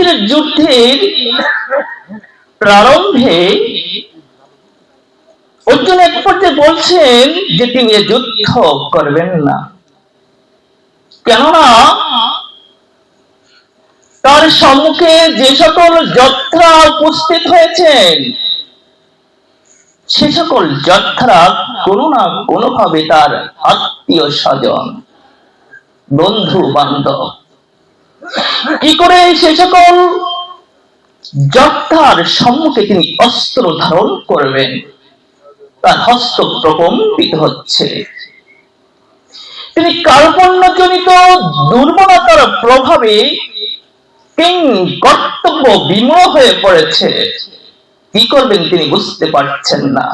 কুরুক্ষেত্রের যুদ্ধের প্রারম্ভে অর্জুন এক পর্যায়ে বলছেন যে তিনি যুদ্ধ করবেন না, কেননা তার সম্মুখে যে সকল যোদ্ধা উপস্থিত হয়েছেন সে সকল যোদ্ধারা কোনো না কোনো ভাবে তার আত্মীয় স্বজন, বন্ধু বান্ধব। কি করে সে সকল যোদ্ধার সম্মুখে তিনি অস্ত্র ধারণ করবেন? তার হস্ত প্রকম্পিত হচ্ছে, তিনি কার্পণ্যজনিত দুর্বলতার প্রভাবে কর্তব্য বিমূঢ় হয়ে পড়েছে। কি করবেন তিনি বুঝতে পারছেন না।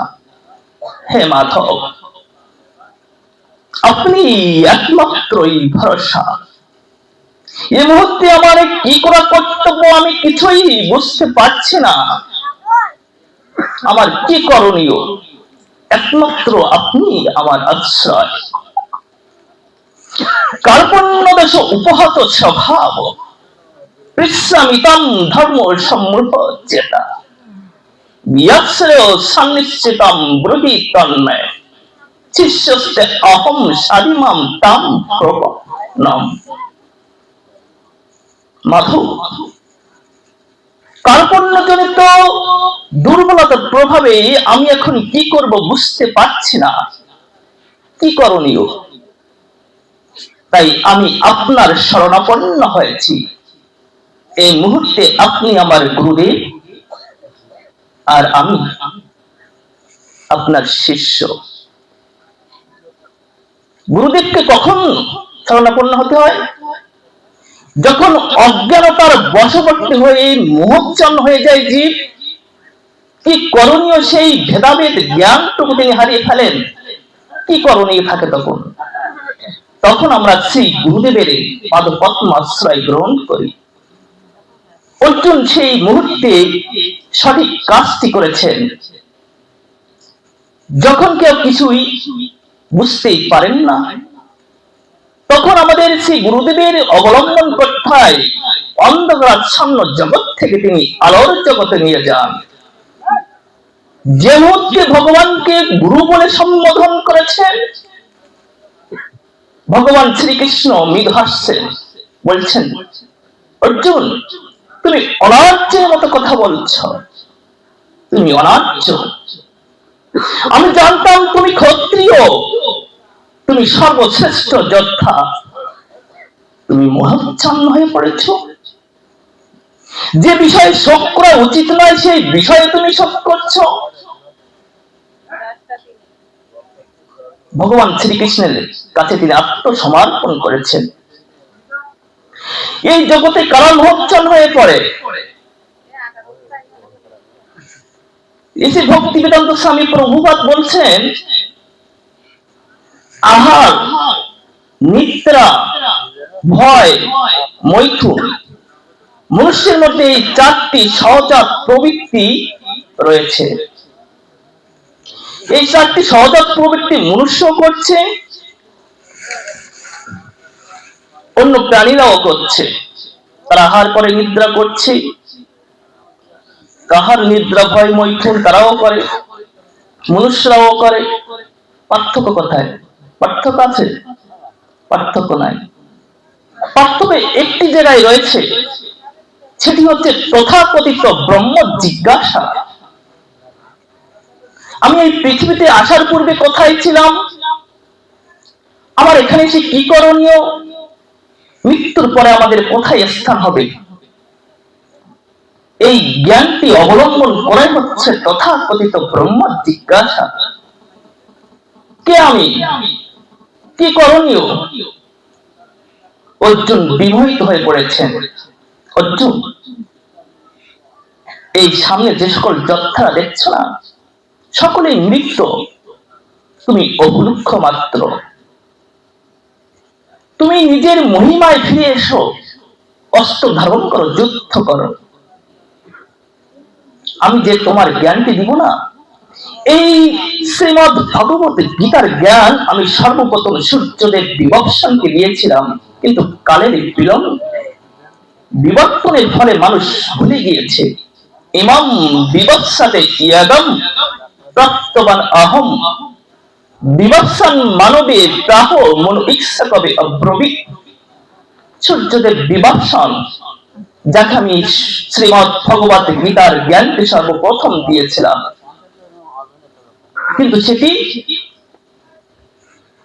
হে মাধব, আপনি একমাত্রই ভরসা। এই মুহূর্তে আমার কি করা কর্তব্য আমি কিছুই বুঝতে পারছি না। আমার কি করণীয়? একমাত্র আপনি আমার আশ্রয়। কার্পণ্যদেশ উপহত স্বভাব, পৃচ্ছামিতং ধর্ম সম্মূঢ় চেতা, সান্নিশ্চিতম ব্রবি তন্ময়, শিষ্যস্তে অহম সারিমাম তাম প্রপন্নম। মাধব, কার্পণ্যজনিত দুর্বলতার প্রভাবে আমি এখন কি করব বুঝতে পারছি না। কি করণীয়? তাই আমি আপনার শরণাপন্ন হয়েছি। এই মুহূর্তে আপনি আমার গুরুদেব আর আমি আপনার শিষ্য। গুরুদেবকে কখন শরণাপন্ন হতে হয়? যখন অজ্ঞানতার বশবর্তী হয়ে মোহচ্ছন্ন হয়ে যায় জীব, কি করণীয় সেই ভেদাভেদ জ্ঞানটুকু তিনি হারিয়ে ফেলেন। কি করণীয় থাকে তখন? তখন আমরা সেই গুরুদেবের পাদপদ্ম আশ্রয় গ্রহণ করি। অর্জুন সেই মুহূর্তে সঠিক কাজটি করেছেন। যখন কেউ কিছুই বুঝতেই পারেন না, তখন আমাদের সেই গুরুদেবের অবলম্বন করতে হয়। অন্ধকারাচ্ছন্ন জগৎ থেকে তিনি আলোর জগতে নিয়ে যান। যে মুহূর্তে ভগবানকে গুরু বলে সম্বোধন করেছেন, ভগবান শ্রীকৃষ্ণ মৃদু হাসছেন, বলছেন, অর্জুন তুমি অনার্যের মতো কথা বলছ। তুমি অনার্য। আমি জানতাম তুমি ক্ষত্রিয়, তুমি সর্বশ্রেষ্ঠ যোদ্ধা। তুমি মোহাচ্ছন্ন হয়ে পড়েছ। যে বিষয়ে শোক করা উচিত নয় সেই বিষয়ে তুমি শোক করছ। ভগবান শ্রীকৃষ্ণের কাছে তিনি আত্মসমর্পণ করেছেন। এই জগতে কারা মোহাচ্ছন্ন হয়ে পড়ে? এসে ভক্তি বেদান্ত স্বামী প্রভুপাদ বলছেন, আহার, নিদ্রা, ভয়, মৈথুন, মনুষ্যের মধ্যে এই চারটি সহজাত প্রবৃত্তি রয়েছে। এই চারটি সহজাত প্রবৃত্তি মনুষ্য করছে, অন্য প্রাণীরাও করছে। তারা আহার করে, নিদ্রা করছে। কাহার নিদ্রা, ভয়, মৈথুন তারাও করে, মনুষ্যরাও করে। পার্থক্য কোথায়? পার্থক্য আছে? পার্থক্য নাই। পার্থক্য একটি জায়গায় রয়েছে, সেটি হচ্ছে তথাকথিত ব্রহ্ম জিজ্ঞাসা। আমি এই পৃথিবীতে আসার পূর্বে কোথায় ছিলাম? আমার এখানে এসে কি করণীয়? মৃত্যুর পরে আমাদের কোথায় স্থান হবে? এই জ্ঞানটি অবলম্বন করে হচ্ছে তথাকথিত ব্রহ্ম জিজ্ঞাসা। কে আমি? কি করণীয়? অর্জুন বিমোহিত হয়ে পড়েছেন। অর্জুন, এই সামনে যে সকল যোদ্ধারা দেখছ না, সকলেই মৃত। তুমি অবলুক্ষ মাত্র। তুমি নিজের মহিমায় ফিরে এসো, অস্ত্র ধারণ করো, যুদ্ধ করো। আমি যে তোমার জ্ঞানটি দিব না, এই শ্রীমদ ভগবত গীতার জ্ঞান আমি সর্বপ্রথম সূর্যদেব বিভৎসনকে দিয়েছিলাম, কিন্তু কালের বিলম্ব বিবর্তনের ফলে মানুষ ভুলে গিয়েছে ইমাম বিবৎসাতে ইয়াদম প্রাপ্তবান আহম, বিবৎসন মানবে প্রাহ মন ইচ্ছা কবে অব্রবী। সূর্যদেব বিবৎসন, যাকে আমি শ্রীমৎ ভগবত গীতার জ্ঞানকে সর্বপ্রথম দিয়েছিলাম, কিন্তু সেটি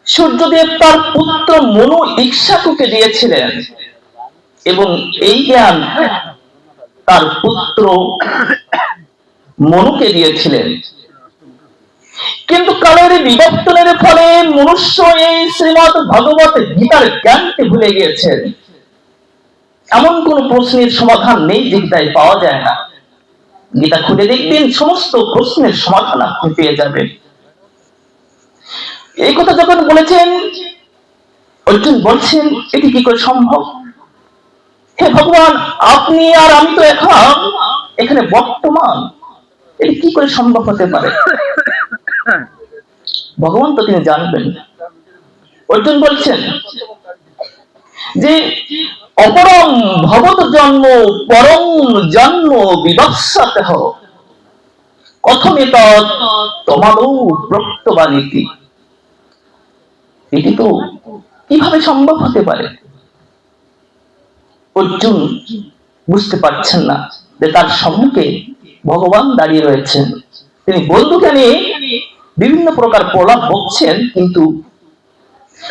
সূর্যদেব তার পুত্র মনু ইক্ষ্বাকুকে দিয়েছিলেন এবং এই জ্ঞান তার পুত্র মনুকে দিয়েছিলেন। কিন্তু কালের বিবর্তনের ফলে মনুষ্য এই শ্রীমৎ ভগবত গীতার জ্ঞানকে ভুলে গিয়েছেন। এমন কোন প্রশ্নের সমাধান নেই যে গীতায় পাওয়া যায় না। গীতা খুলে দেখবেন, সমস্ত প্রশ্নের সমাধান আপনি পেয়ে যাবেন। এই কথা যখন বলেছেন, অর্জুন বলছেন এটি কি করে সম্ভব? হে ভগবান, আপনি আর আমি তো এখানে বর্তমান, এটি কি করে সম্ভব হতে পারে? ভগবান তো তিনি জানবেন। অর্জুন বলছেন যে অপরম ভবত জন্ম পরম জন্ম বিবৎসতঃ কথমেত তোমাদৌ প্রক্তবানীতি। এটি তো কিভাবে সম্ভব হতে পারে? অর্জুন বুঝতে পারছেন না যে তার সম্মুখে ভগবান দাঁড়িয়ে রয়েছেন। তিনি বন্ধুকে নিয়ে বিভিন্ন প্রকার প্রলাপ বকছেন, কিন্তু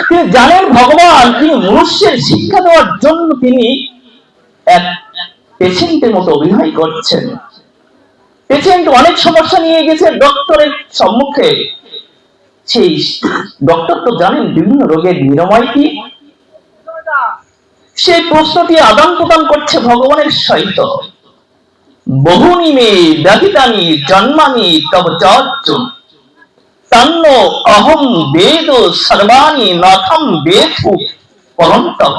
তিনি জানেন ভগবান তিনি মনুষ্যের শিক্ষা দেওয়ার জন্য তিনি এক পেশেন্টের মতো অভিনয় করছেন। পেশেন্ট অনেক সমস্যা নিয়ে গেছে ডক্টরের সম্মুখে, সেই ডক্টর তো জানেন বিভিন্ন রোগের নিরাময় কি। সেই প্রশ্নটি আদান প্রদান করছে ভগবানের সহিত। বহুনি মে ব্যাধিতানি জন্মানি তব চার্য তন্ন অহম বেদ সর্বাণি নাথম বেদু পরন্তপ।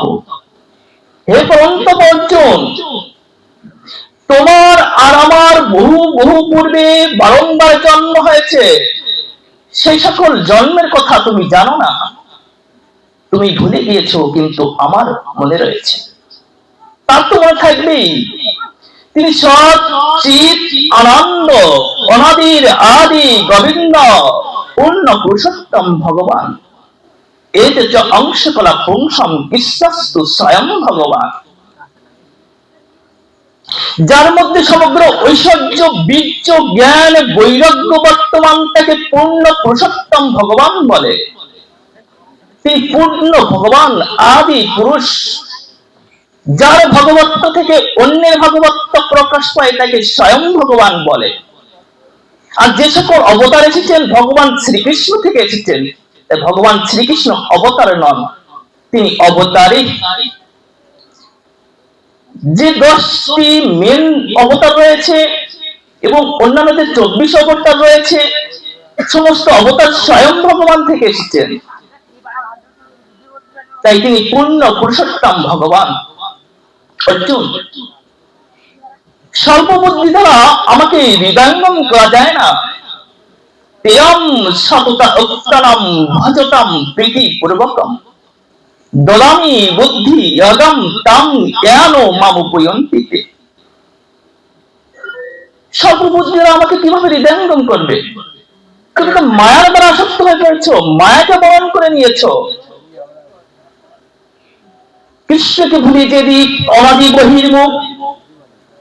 হে পরন্তপ অর্জুন, তোমার আর আমার বহু বহু পূর্বে বারংবার জন্ম হয়েছে, সেই সকল জন্মের কথা তুমি জানো না, তুমি ভুলে গিয়েছো, কিন্তু আমার মনে রয়েছে। তার তো মনে থাকবেই, তিনি সৎ চিৎ আনন্দ অনাদির আদি গোবিন্দ পূর্ণ পুরুষোত্তম ভগবান। এতে চ অংশকলা পুংসম বিশ্বাস্তু স্বয়ং ভগবান, যার মধ্যে সমগ্র ঐশ্বর্য বীর্য জ্ঞান বৈরাগ্য বর্তমান, তাকে পূর্ণ পুরুষোত্তম ভগবান বলে। তিনি পূর্ণ ভগবান, আদি পুরুষ। যার ভগবত্ব থেকে অন্যের ভগবত্ব প্রকাশ পায় তাকে স্বয়ং ভগবান বলে। আর যে সকল অবতার এসেছেন ভগবান শ্রীকৃষ্ণ থেকে এসেছেন, ভগবান শ্রীকৃষ্ণ অবতার নন, তিনি অবতারী। যে 10টি মেন অবতার রয়েছে এবং অন্যান্য যে 24 অবতার রয়েছে, সমস্ত অবতার স্বয়ং ভগবান থেকে এসেছেন, তাই তিনি পূর্ণ পুরুষোত্তম ভগবান। অর্জুন, স্বল্প বুদ্ধি দ্বারা আমাকে হৃদয়ঙ্গম করা যায় না। তেয়ম সততা উত্তরম ভজতাম প্রীতি পূর্বকম দদামি বুদ্ধি যদম তাম জ্ঞানো মামুপয়ন্তি। স্বল্প বুদ্ধি দ্বারা আমাকে কিভাবে হৃদয়ঙ্গম করবে? তুমি তো মায়ার দ্বারা আসক্ত হয়ে পড়েছো, মায়াকে বরণ করে নিয়েছো। কৃষ্ণকে ভুলে যে দিক অনাদি বহির্মুখ,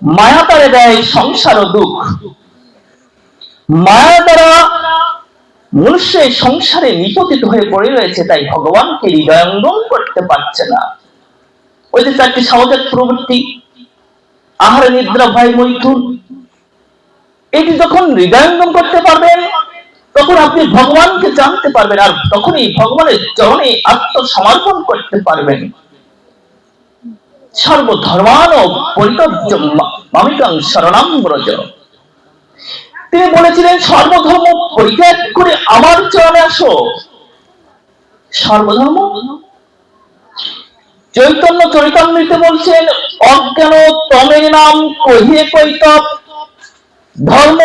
মায়া তারে দেয় সংসার ও দুঃখ। মায়া দ্বারা মনুষ্য সংসারে নিপতিত হয়ে পড়ে রয়েছে, তাই ভগবানকে হৃদয়ঙ্গম করতে পারছে না। ওই যে 4টি সহজাত প্রবৃত্তি, আহার নিদ্রা ভয় মৈথুন, এটি যখন হৃদয়ঙ্গম করতে পারবেন তখন আপনি ভগবানকে জানতে পারবেন, আর তখনই ভগবানের চরণে আত্মসমর্পণ করতে পারবেন। সর্বধর্মান পরিত্যাজ্য মামিকং শরণং ব্রজ। তিনি বলেছিলেন সর্বধর্ম পরিত্যাগ করে আমার চরণে আসো। সর্বধর্ম, চৈতন্য চরিতামৃতে বলছেন অজ্ঞান তমের নাম কহিয়ে কৈতব ধর্ম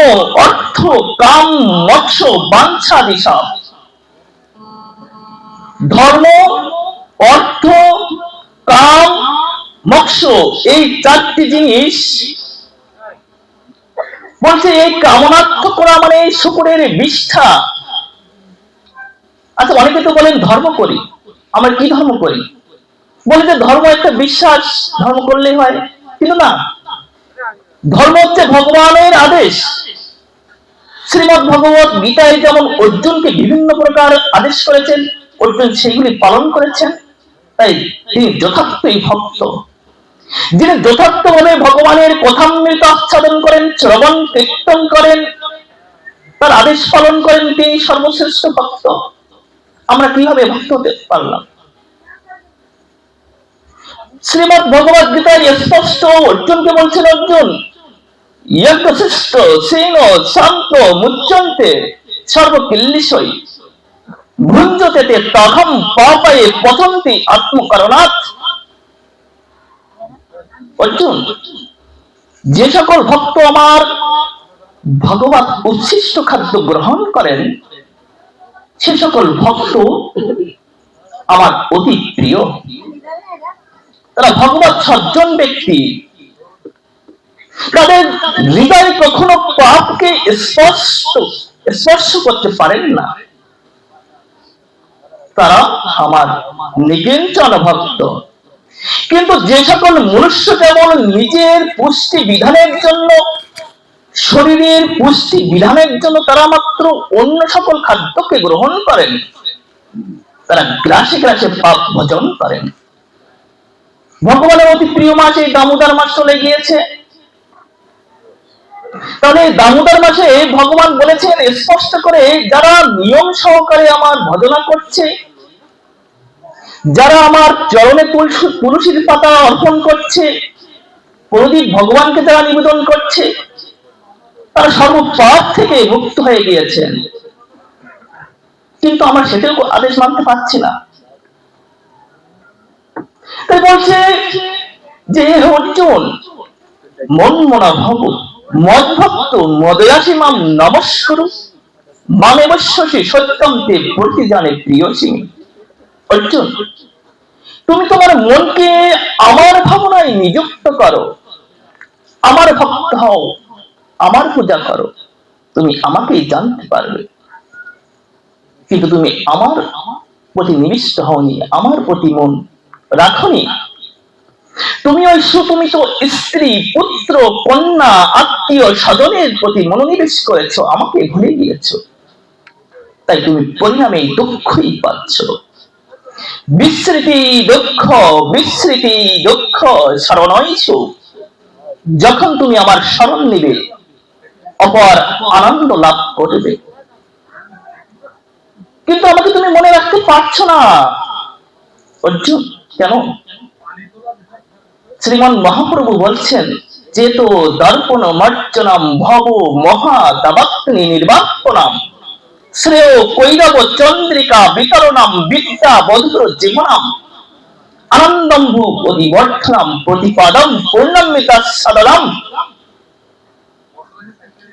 অর্থ কাম মোক্ষ বাঞ্ছাদি সব। ধর্ম, অর্থ, কাম মোক্ষ, এই চারটি জিনিস বলছে এই কামনার্থ করা মানে এই শুকুরের বিষ্ঠা। আচ্ছা, অনেকে তো বলেন ধর্ম করি, আমরা কি ধর্ম করি? বলে যে ধর্ম একটা বিশ্বাস, ধর্ম করলেই হয়। কিন্তু না, ধর্ম হচ্ছে ভগবানের আদেশ। শ্রীমদ্ ভগবত গীতায় যেমন অর্জুনকে বিভিন্ন প্রকার আদেশ করেছেন, অর্জুন সেগুলি পালন করেছেন, তাই তিনি যথার্থই ভক্ত। যিনি যথার্থভাবে ভগবানের কথামৃত আস্বাদন করেন, শ্রবণ কীর্তন করেন, তার আদেশ পালন করেন, তিনি সর্বশ্রেষ্ঠ ভক্ত। আমরা কিভাবে ভক্ত হতে পারলাম? শ্রীমদ্ ভগবত গীতায় স্পষ্ট অর্জুনকে বলছেন, অর্জুন যজ্ঞশিষ্ট সেন শান্ত মুচ্যন্তে সর্বকিল্লিশই ভুঞ্জতে তহম পাপায়ে পতন্তি আত্মকরণাৎ। অর্জুন, যে সকল ভক্ত আমার ভগবত উচ্ছিষ্ট খাদ্য গ্রহণ করেন, সে সকল ভক্ত আমার অতি প্রিয়। তারা ভগবত সজ্জন ব্যক্তি, তাদের হৃদয় কখনো পাপকে স্পর্শ করতে পারেন না। তারা আমার নিকিঞ্চন ভক্ত। কিন্তু যে সকল মনুষ্য কেবল নিজের পুষ্টি বিধানের জন্য, শরীরের পুষ্টি বিধানের জন্য তারা মাত্র অন্য সকল খাদ্যকে গ্রহণ করেন, তারা গ্রাসে গ্রাসে পাপ ভজন করেন। ভগবানের অতি প্রিয় মাস এই দামোদর মাস চলে গিয়েছে। তাহলে দামোদর মাসে ভগবান বলেছেন স্পষ্ট করে, যারা নিয়ম সহকারে আমার ভজনা করছে, যারা আমার চরণে তুলসীর পাতা অর্পণ করছে, প্রদীপ ভগবানকে যারা নিবেদন করছে, তারা সর্বপাপ থেকে মুক্ত হয়ে গিয়েছেন। কিন্তু আমরা সেটাও আদেশ মানতে পারছি না। তাই বলছে যে অর্জুন, মন মনা ভব মদ্ভক্ত মদয়াসী মাম নমস্কুরু মামেবশ্যসি সত্যম তে প্রতি জানে প্রিয়সী। অর্জুন, তুমি তোমার মনকে আমার ভাবনায় নিযুক্ত করো, আমার ভক্ত হও, আমার পূজা করো, তুমি আমাকেই জানতে পারবে। কিন্তু তুমি আমার প্রতি নিবিষ্ট হওনি, আমার প্রতি মন রাখনি। তুমি ওই সুতুমিত স্ত্রী, পুত্র, কন্যা, আত্মীয় স্বজনের প্রতি মনোনিবেশ করেছ, আমাকে ভুলে গিয়েছ। তাই তুমি পরিণামে দুঃখই পাচ্ছ। বিস্মৃতি দুঃখ, বিস্মৃতি দুঃখ শরণৈছ। যখন তুমি আমার শরণ নিবে, অপর আনন্দ লাভ করবে। কিন্তু আমাকে তুমি মনে রাখতে পারছো না। অর্জুন, কেন? শ্রীমান মহাপ্রভু বলছেন, চেতো দর্পণ মর্চনম ভব মহা দাবাগ্নি নির্বাপনম শ্রেয় কৈরব চন্দ্রিকা বিতরণম বিদ্যা বধুর জীবনম আনন্দম্ভু পরিবর্ধনম প্রতিপাদম পূর্ণমিতা সদলম।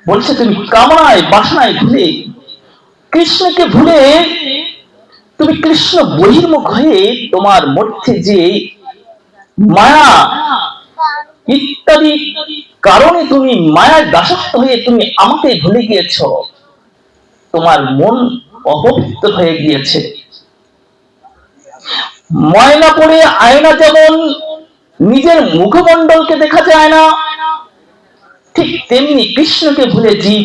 বলছে তুমি কামনায় বাসনায় ভুলে, কৃষ্ণকে ভুলে তুমি কৃষ্ণ বহির্মুখ হয়ে তোমার মধ্যে যে মায়া ইত্যাদি কারণে তুমি মায়ার দাসত্ব হয়ে তুমি আমাকে ভুলে গিয়েছ। তোমার মন অপবিত্র হয়ে গিয়েছে। ময়লা পড়ে আয়না যেমন নিজের মুখমণ্ডলকে দেখা যায় না, ঠিক তেমনি কৃষ্ণকে ভুলে জীব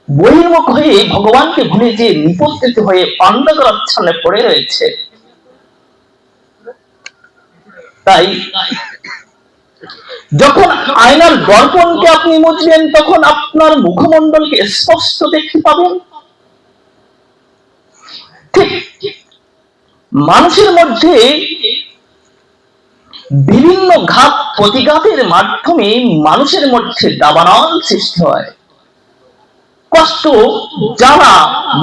বহির্মুখ হয়ে ভগবানকে ভুলে যে নিপতিত হয়ে পাণ্ডবরাচ্ছন্নে পড়ে রয়েছে। তাই যখন আয়নার দর্পণকে আপনি মুছবেন, তখন আপনার মুখমণ্ডলকে স্পষ্ট দেখতে পাবেন। ঠিক মানুষের মধ্যে বিভিন্ন ঘাত প্রতিঘাতের মাধ্যমে মানুষের মধ্যে দাবানল সৃষ্টি হয়। কষ্ট, জ্বালা,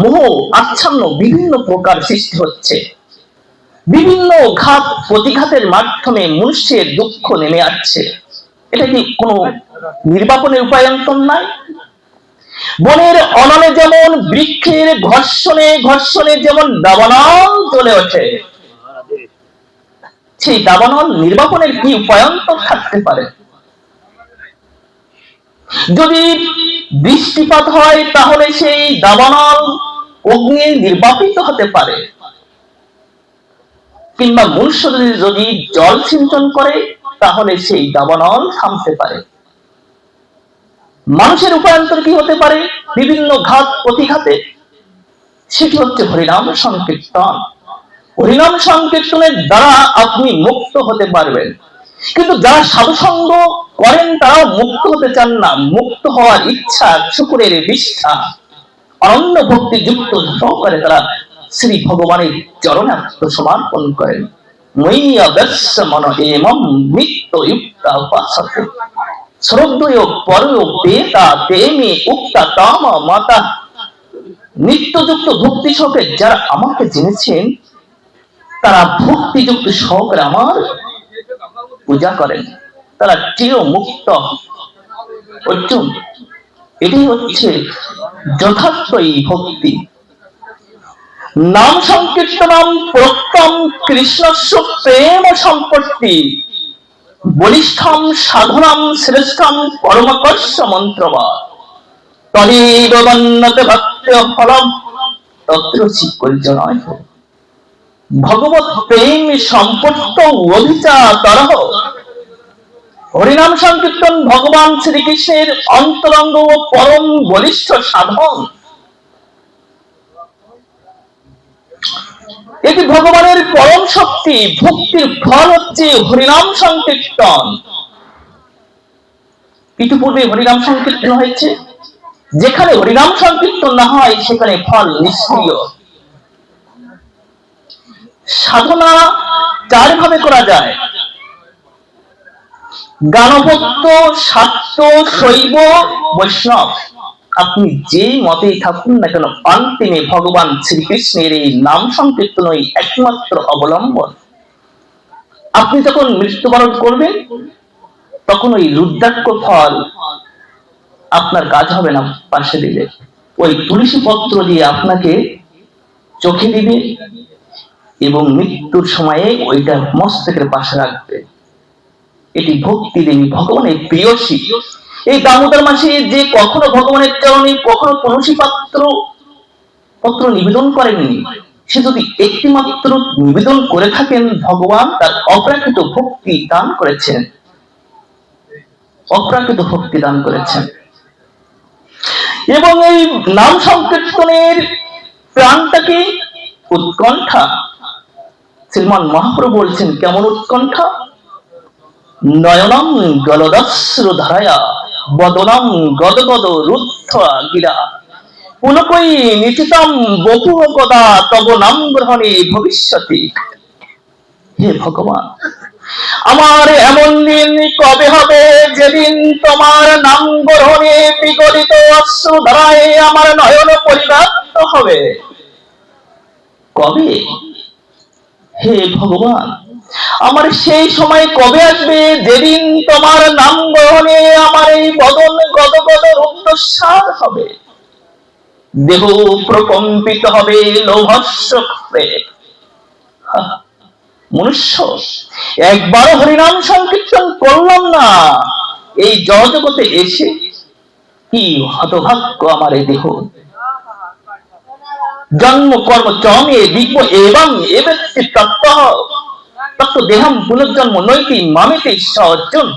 মোহ, আচ্ছন্ন বিভিন্ন প্রকার সৃষ্টি হচ্ছে। বিভিন্ন ঘাত প্রতিঘাতের মাধ্যমে মনুষ্যের দুঃখ নেমে আসছে। এটা কি কোনো নির্বাপনের উপায়ন্তর নাই? বনের অনলে যেমন বৃক্ষের ঘর্ষণে ঘর্ষণে যেমন দাবানল জ্বলে ওঠে, সেই দাবানল নির্বাপনের কি উপায়ন্তর থাকতে পারে? যদি বৃষ্টিপাত হয় তাহলে সেই দাবানল অগ্নি নির্বাপিত হতে পারে, কিংবা মনুষ্য যদি জল সিঞ্চন করে তাহলে সেই দাবানল থামতে পারে। মানুষের উপায়ন্তর কি হতে পারে? বিভিন্ন ঘাত প্রতিঘাতে, সেটি হচ্ছে হরিনাম সংকীর্তন। হরিনাম সংকীর্তনের দ্বারা আপনি মুক্ত হতে পারবেন। কিন্তু যারা সাধুসঙ্গ করেন তারাও মুক্ত হতে চান না। মুক্ত হওয়ার ইচ্ছা, শুকুরের বিষ্ঠা, অনন্য ভক্তি যুক্ত সহকারে তারা শ্রী ভগবানের চরণে আত্মসমর্পণ করেন। ময়্যা ব্যস্য মন এমম নিত্যযুক্তা উপাসতে শ্রদ্ধেয় পরয় পেতা তেমে উক্তা তাম মাতা। নিত্যযুক্ত ভক্তি সহকারে যারা আমাকে জেনেছেন তারা ভক্তিযুক্ত সহকারে আমার পূজা করেন, তারা চির মুক্ত অর্জুন। এটি হচ্ছে যথার্থ এই ভক্তি। নাম সংকীর্তনম প্রত্যম কৃষ্ণস্য প্রেম সম্পত্তি বলিষ্ঠম সাধনম শ্রেষ্ঠম পরমকর্ষ মন্ত্রবাদ তদেব বন্নতে ভক্তি ফলম তত্র চিৎকর্জনয়। ভগবত প্রেম সম্পর্ক অভিচাতরহ। হরিনাম সংকীর্তন ভগবান শ্রীকৃষ্ণের অন্তরঙ্গ ও পরম বলিষ্ঠ সাধন। এটি ভগবানের পরম শক্তি। ভক্তির ফল হচ্ছে হরিনাম সংকীর্তন। ইতিপূর্বে হরিনাম সংকীর্তন হয়েছে। যেখানে হরিনাম সংকীর্তন না হয় সেখানে ফল নিষ্ক্রিয়। সাধনা চার ভাবে করা যায়: গানভক্ত, শাক্ত, শৈব, বৈষ্ণব। আপনি যে মতেই থাকুন না কেন, অন্তিমে ভগবান শ্রীকৃষ্ণের এই নাম সংকীর্তনই একমাত্র অবলম্বন। আপনি যখন মৃত্যুবরণ করবেন তখন ওই রুদ্রাক্ষ ফল আপনার কাজ হবে না পাশে দিলে, ওই তুলসী পত্র দিয়ে আপনাকে চোখে দিবে এবং মৃত্যুর সময়ে ওইটা মস্তকের পাশে রাখবে। এটি ভক্তি দেবী, ভগবানের প্রিয়সী। এই দামোদর মাসে যে কখনো ভগবানের চরণে কখনো তুলসী পত্র নিবেদন করেননি, সে যদি একটি মাত্র নিবেদন করে থাকেন, ভগবান তার অপ্রাকৃত ভক্তি দান করেছেন, অপ্রাকৃত ভক্তি দান করেছেন। এবং এই নাম সংকীর্তনের প্রাণটাকে উৎকণ্ঠা। শ্রীমান মহাপ্রভু বলছেন, কেমন উৎকণ্ঠা? নয়নম গলদশ্রু ধারায়া বদনম গদগদ রুদ্ধ গিরা পুলকই নিচিতম বহু কদা তব নাম গ্রহণে ভবিষ্যতি। হে ভগবান, আমার এমন দিন কবে হবে যেদিন তোমার নাম গ্রহণে বিগলিত অশ্রু ধারায় আমার নয়ন পরিব্যাপ্ত হবে? কবে? হে ভগবান, আমার সেই সময় কবে আসবে যেদিন তোমার নাম গ্রহণে আমার এই বদন গদগদ রুদ্ধশ্বাস হবে, দেহ প্রকম্পিত হবে লৌহস্যে। মনুষ্য, একবারও হরিনাম সংকীর্তন করলাম না, এই জগতে এসে কি হতভাগ্য আমার এই দেহ। জন্ম কর্ম চমে বিজ্ঞ এবং এবেত্তি তত্ত্ব দেহম পুনর্জন্ম নৈতি মামেতে অর্জুন।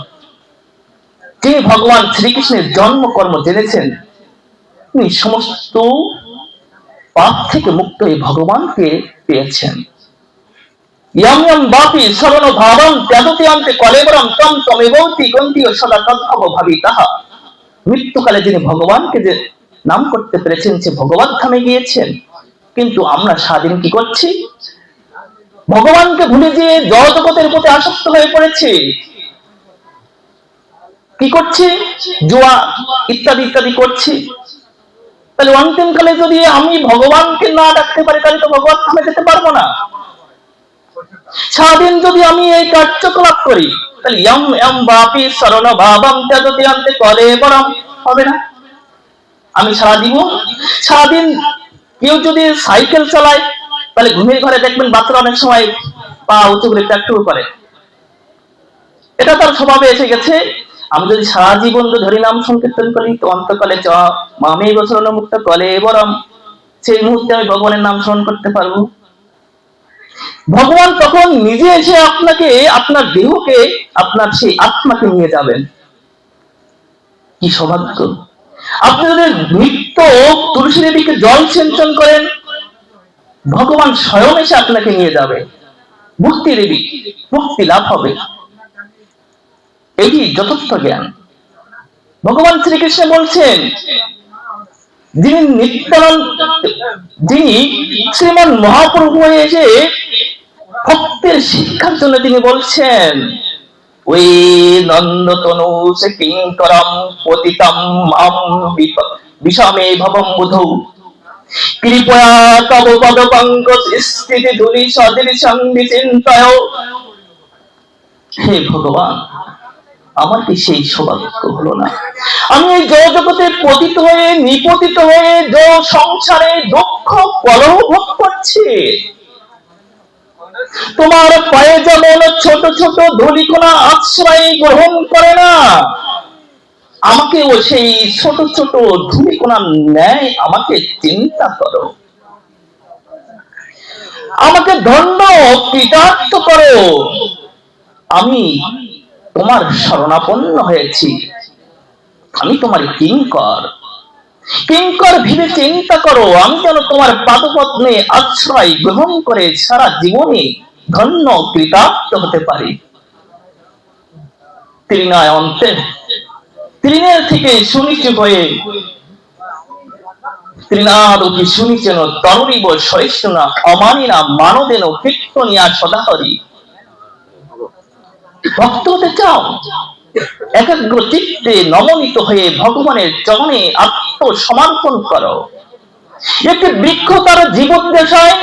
যিনি ভগবান শ্রীকৃষ্ণের জন্ম কর্ম জেনেছেন, তিনি সমস্ত পাপ থেকে মুক্ত হয়ে ভগবানকে পেয়েছেন। ইয়ম ইয়ম বাপি শরণ ভাবম ত্যাগতি অন্তে কলেবরম তম তমেবতি গন্তীয় সদা তদ্ভব ভাবি তাহা। মৃত্যুকালে যিনি ভগবানকে যে নাম করতে পেরেছেন, সে ভগবত ধামে গিয়েছেন। কিন্তু আমরা স্বাধীন কি করছি? ভগবানকে ভুলে গিয়ে জগতের প্রতি আসক্ত হয়ে পড়েছি। কি করছি? জুয়া ইত্যাদি ইত্যাদি করছি। তাহলে অন্তিমকালে যদি আমি ভগবানকে না ডাকতে পারি, তাহলে তো ভগবত ধামে যেতে পারবো না। সারাদিন যদি আমি এই কার্যকলাপ করি, তাহলে ইয়ম ইয়ম বাপি শরণ ভাবম ত্যাগতি অন্তে কলেবরম হবে না। আমি সারাদিন কেউ যদি সাইকেল চালায়, তাহলে ঘুমের ঘরে দেখবেন বাচ্চারা অনেক সময় পা উঁচু করে ট্যাটু করে, এটা তার স্বভাবে এসে গেছে। আমি যদি সারা জীবন ধরে নাম সংকীর্তন করি তো অন্তকালে চ মামে গোচরণ মুক্ত কলে বরম, সেই মুহূর্তে আমি ভগবানের নাম স্মরণ করতে পারবো। ভগবান তখন নিজে এসে আপনাকে, আপনার দেহকে, আপনার সেই আত্মাকে নিয়ে যাবেন। কি সৌভাগ্য! আপনি যদি নিত্য তুলসী দেবীকে জল সিঞ্চন করেন, ভগবান স্বয়ং এসে আপনাকে নিয়ে যাবে, মুক্তি দেবী, মুক্তি লাভ হবে। এটি যথার্থ জ্ঞান। ভগবান শ্রীকৃষ্ণ বলছেন, যিনি নিত্যানন্দ, যিনি শ্রীমান মহাপ্রভু হয়ে এসে ভক্তের শিক্ষার জন্য তিনি বলছেন, ওই নন্দতনু সে কিঙ্করম পতিতম মাম বিষমে ভবম বুধৌ কৃপয়া তব পদ পঙ্কজ স্থিতি ধুলি সদৃশং বিচিন্তয়। হে ভগবান, আমার কি সেই সৌভাগ্য হলো না? আমি এই জগতে পতিত হয়ে, নিপতিত হয়ে সংসারে দুঃখ কলহ ভোগ করছি। তোমার পায়ে যেমন ছোট ছোট ধূলিকণা আশ্রয় গ্রহণ করে না, আমাকেও সেই ছোট ছোট ধূলিকণার ন্যায় আমাকে চিন্তা করো, আমাকে ধন্য কৃতার্থ করো। আমি তোমার শরণাপন্ন হয়েছি, আমি তোমার কিঙ্কর। কিঙ্কর ভেবে চিন্তা করো, আমি যেন তোমার পাদপদ্মে আশ্রয় গ্রহণ করে সারা জীবনে ধন্য কৃতার্থ হতে পারি। ত্রিনয় অন্তে, ত্রিনের থেকে সুনিচু হয়ে ত্রিনাদপি সুনিচেন তরুরিব সহিষ্ণুনা অমানিনা মানদেন কীর্তনিয়া সদাহরি। ভক্ত হতে চাও? একাগ্র চিত্তে নমনীত হয়ে ভগবানের চরণে আত্মসমর্পণ করো। একটি বৃক্ষ তার জীবদ্দশায়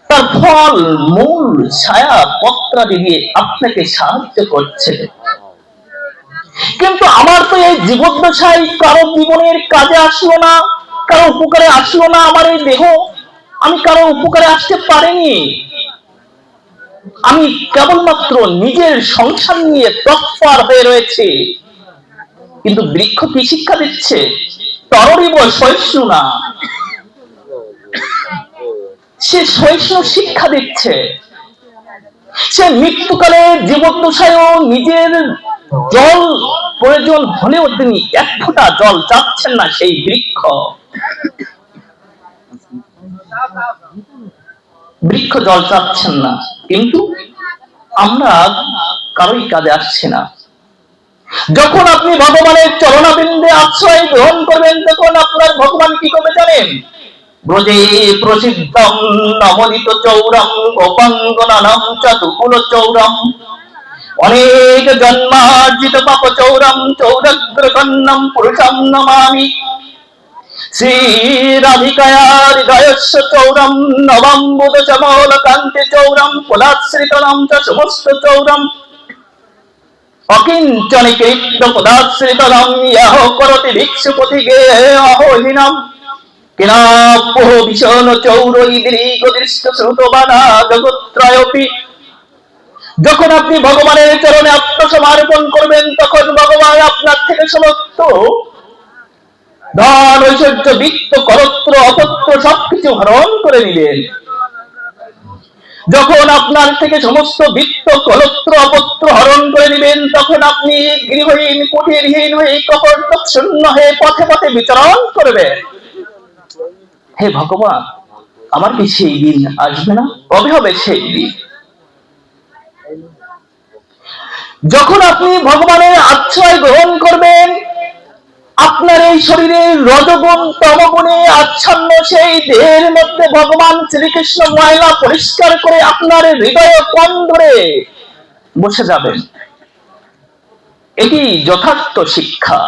তার ফল, মূল, ছায়া, পত্রাদি দিয়ে আপনাকে সাহায্য করছে, কিন্তু আমার তো এই জীবদ্দশায় কারো জীবনের কাজে আসলো না, কারো উপকারে আসলো না। আমার এই দেহ, আমি কারো উপকারে আসতে পারিনি। আমি কেবলমাত্র নিজের সংসার নিয়ে তৎপর হয়ে রয়েছে। কিন্তু বৃক্ষ কি শিক্ষা দিচ্ছে? তররিব সহিষ্ণুনা, সে সহিষ্ণু শিক্ষা দিচ্ছে। সে মৃত্যুকালে জীবদ্দশায়ও নিজের জল প্রয়োজন হলেও তিনি এক ফোঁটা জল চাচ্ছেন না। সেই বৃক্ষ, বৃক্ষ জল চাচ্ছেন না, কিন্তু আমরা কারোই কাজে আসছে না। যখন আপনি ভগবানের চরণাবিন্দে আশ্রয় গ্রহণ করবেন, তখন আপনার ভগবান কি করবে জানেন? ব্রজে প্রসিদ্ধম নমনিত চৌরম গোপাঙ্গনানাম চতুকুল চৌরম অনেক জন্মার্জিত পাপ চৌরম চৌরগ্রগণ্যম পুরুষম নমামি। শ্রী রাধিকায়ার গায়স্য চৌরম নবম্বুদ চমল কান্তি চৌরম পদাশ্রিতনম চ সমস্ত চৌরম অকিঞ্চনে কৃত্য পদাশ্রিতনম ইহ করতি ভিক্ষুপতি গে অহোহীনম কিনাপোহ ভীষণ চৌরই দীর্ঘ দৃষ্ট শ্রুতবানা জগত্রয়পি। যখন আপনি ভগবানের চরণে আত্মসমর্পণ করবেন, তখন ভগবান আপনার থেকে সমস্ত ধন, ঐশ্বর্য, বিত্ত, করত্র, অপত্র সবকিছু হরণ করে নিবেন। যখন আপনার থেকে সমস্ত বিত্ত, কলত্র, অপত্র হরণ করে নিবেন, তখন আপনি গৃহহীন, কুটিরহীন হয়ে, কপট শূন্য হয়ে পথে পথে বিচরণ করবেন। হে ভগবান, আমার কি সেই দিন আসবে না? কবে হবে সেই দিন? যখন আপনি ভগবানের আশ্রয় গ্রহণ করবেন, আপনার এই শরীরের রজগুণ তমগুণে আচ্ছন্ন সেই দেহের মধ্যে ভগবান শ্রীকৃষ্ণ ময়লা পরিষ্কার করে আপনার হৃদয় কোণ ধরে বসে যাবেন। এটি যথার্থ শিক্ষা।